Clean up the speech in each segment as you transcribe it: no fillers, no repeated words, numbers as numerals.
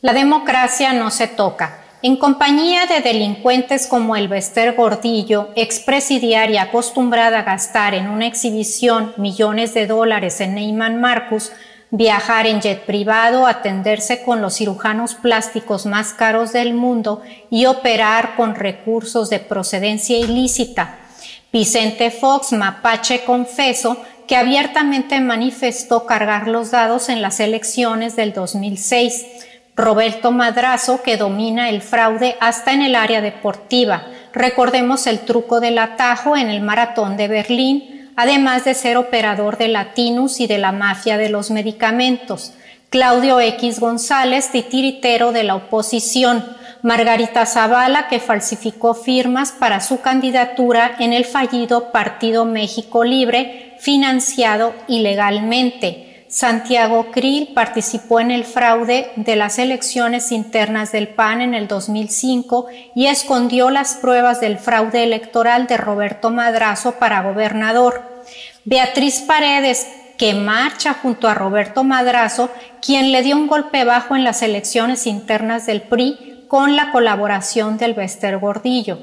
La democracia no se toca. En compañía de delincuentes como Elbester Gordillo, expresidiaria acostumbrada a gastar en una exhibición millones de dólares en Neiman Marcus, viajar en jet privado, atenderse con los cirujanos plásticos más caros del mundo y operar con recursos de procedencia ilícita. Vicente Fox, mapache confeso, que abiertamente manifestó cargar los dados en las elecciones del 2006. Roberto Madrazo, que domina el fraude hasta en el área deportiva. Recordemos el truco del atajo en el maratón de Berlín, además de ser operador de Latinus y de la mafia de los medicamentos. Claudio X González, titiritero de la oposición. Margarita Zavala, que falsificó firmas para su candidatura en el fallido Partido México Libre, financiado ilegalmente. Santiago Krill participó en el fraude de las elecciones internas del PAN en el 2005 y escondió las pruebas del fraude electoral de Roberto Madrazo para gobernador. Beatriz Paredes, que marcha junto a Roberto Madrazo, quien le dio un golpe bajo en las elecciones internas del PRI con la colaboración del Elbester Gordillo.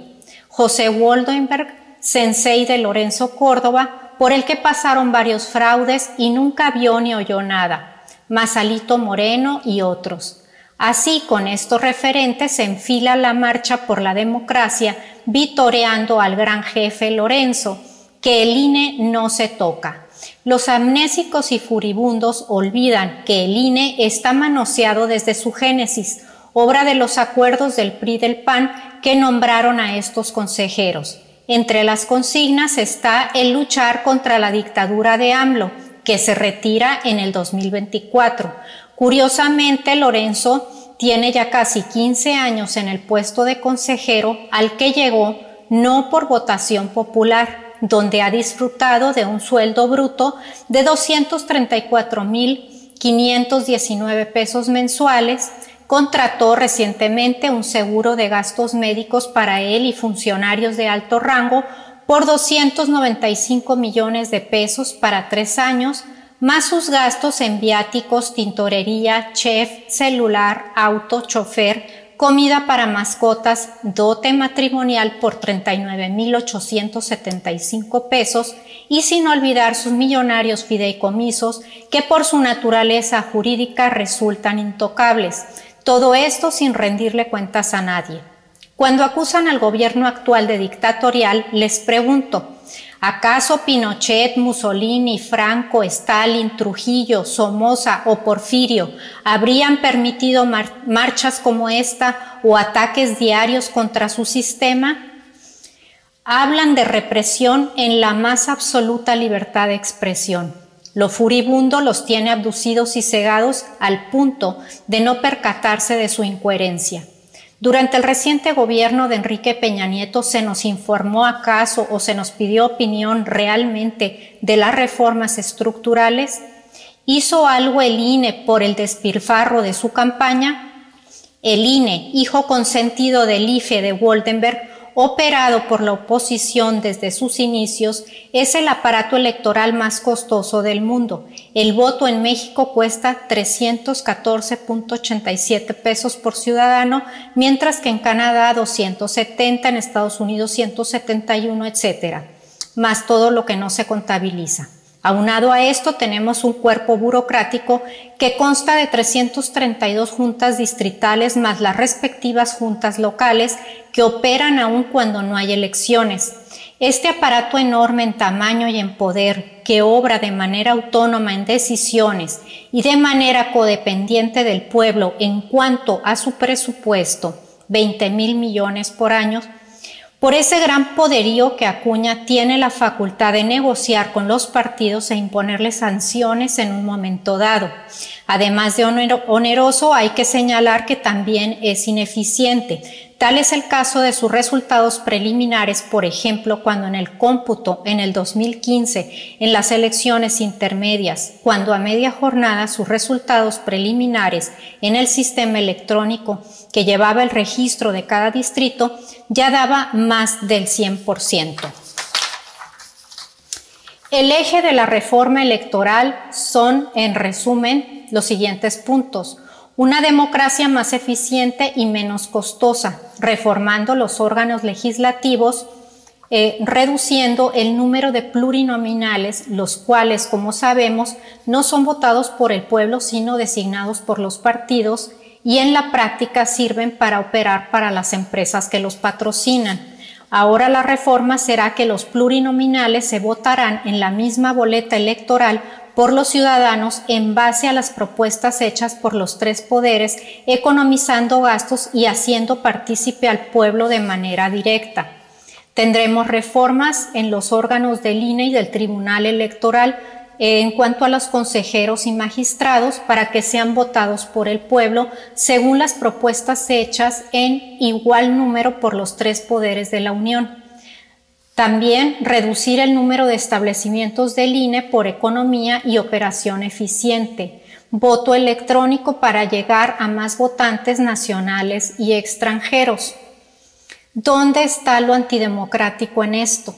José Woldenberg, sensei de Lorenzo Córdoba, por el que pasaron varios fraudes y nunca vio ni oyó nada. Masalito Moreno y otros. Así, con estos referentes se enfila la marcha por la democracia, vitoreando al gran jefe Lorenzo, que el INE no se toca. Los amnésicos y furibundos olvidan que el INE está manoseado desde su génesis, obra de los acuerdos del PRI y del PAN que nombraron a estos consejeros. Entre las consignas está el luchar contra la dictadura de AMLO, que se retira en el 2024. Curiosamente, Lorenzo tiene ya casi 15 años en el puesto de consejero al que llegó no por votación popular, donde ha disfrutado de un sueldo bruto de 234,519 pesos mensuales. Contrató recientemente un seguro de gastos médicos para él y funcionarios de alto rango por 295 millones de pesos para 3 años, más sus gastos en viáticos, tintorería, chef, celular, auto, chofer, comida para mascotas, dote matrimonial por 39,875 pesos y sin olvidar sus millonarios fideicomisos que por su naturaleza jurídica resultan intocables. Todo esto sin rendirle cuentas a nadie. Cuando acusan al gobierno actual de dictatorial, les pregunto, ¿acaso Pinochet, Mussolini, Franco, Stalin, Trujillo, Somoza o Porfirio habrían permitido marchas como esta o ataques diarios contra su sistema? Hablan de represión en la más absoluta libertad de expresión. Lo furibundo los tiene abducidos y cegados al punto de no percatarse de su incoherencia. Durante el reciente gobierno de Enrique Peña Nieto, ¿se nos informó acaso o se nos pidió opinión realmente de las reformas estructurales? ¿Hizo algo el INE por el despilfarro de su campaña? El INE, hijo consentido del IFE de Woldenberg, operado por la oposición desde sus inicios, es el aparato electoral más costoso del mundo. El voto en México cuesta 314,87 pesos por ciudadano, mientras que en Canadá 270, en Estados Unidos 171, etc., más todo lo que no se contabiliza. Aunado a esto, tenemos un cuerpo burocrático que consta de 332 juntas distritales más las respectivas juntas locales que operan aun cuando no hay elecciones. Este aparato enorme en tamaño y en poder, que obra de manera autónoma en decisiones y de manera codependiente del pueblo en cuanto a su presupuesto, 20,000 millones por año, por ese gran poderío que acuña tiene la facultad de negociar con los partidos e imponerles sanciones en un momento dado. Además de oneroso, hay que señalar que también es ineficiente. Tal es el caso de sus resultados preliminares, por ejemplo, cuando en el cómputo en el 2015, en las elecciones intermedias, cuando a media jornada sus resultados preliminares en el sistema electrónico que llevaba el registro de cada distrito ya daba más del 100%. El eje de la reforma electoral son, en resumen, los siguientes puntos. Una democracia más eficiente y menos costosa, reformando los órganos legislativos, reduciendo el número de plurinominales, los cuales, como sabemos, no son votados por el pueblo, sino designados por los partidos, y en la práctica sirven para operar para las empresas que los patrocinan. Ahora la reforma será que los plurinominales se votarán en la misma boleta electoral por los ciudadanos en base a las propuestas hechas por los tres poderes, economizando gastos y haciendo partícipe al pueblo de manera directa. Tendremos reformas en los órganos del INE y del Tribunal Electoral en cuanto a los consejeros y magistrados para que sean votados por el pueblo según las propuestas hechas en igual número por los tres poderes de la Unión. También reducir el número de establecimientos del INE por economía y operación eficiente. Voto electrónico para llegar a más votantes nacionales y extranjeros. ¿Dónde está lo antidemocrático en esto?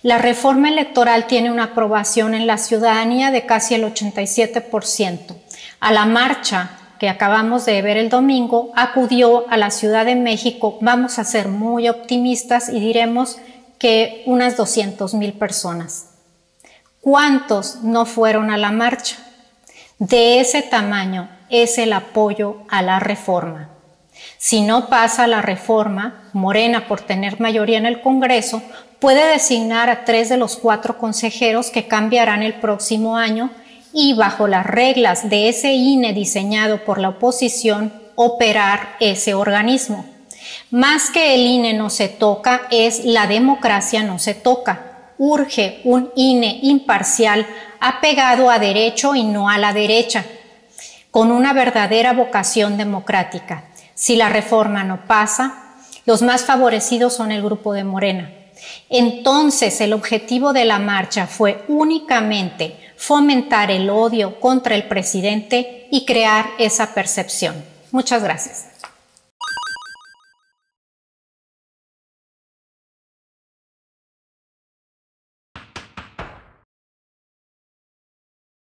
La reforma electoral tiene una aprobación en la ciudadanía de casi el 87%. A la marcha que acabamos de ver el domingo, acudió a la Ciudad de México, vamos a ser muy optimistas y diremos que unas 200,000 personas. ¿Cuántos no fueron a la marcha? De ese tamaño es el apoyo a la reforma. Si no pasa la reforma, Morena, por tener mayoría en el Congreso, puede designar a 3 de los 4 consejeros que cambiarán el próximo año y, bajo las reglas de ese INE diseñado por la oposición, operar ese organismo. Más que el INE no se toca, es la democracia no se toca. Urge un INE imparcial, apegado a derecho y no a la derecha, con una verdadera vocación democrática. Si la reforma no pasa, los más favorecidos son el grupo de Morena. Entonces, el objetivo de la marcha fue únicamente fomentar el odio contra el presidente y crear esa percepción. Muchas gracias.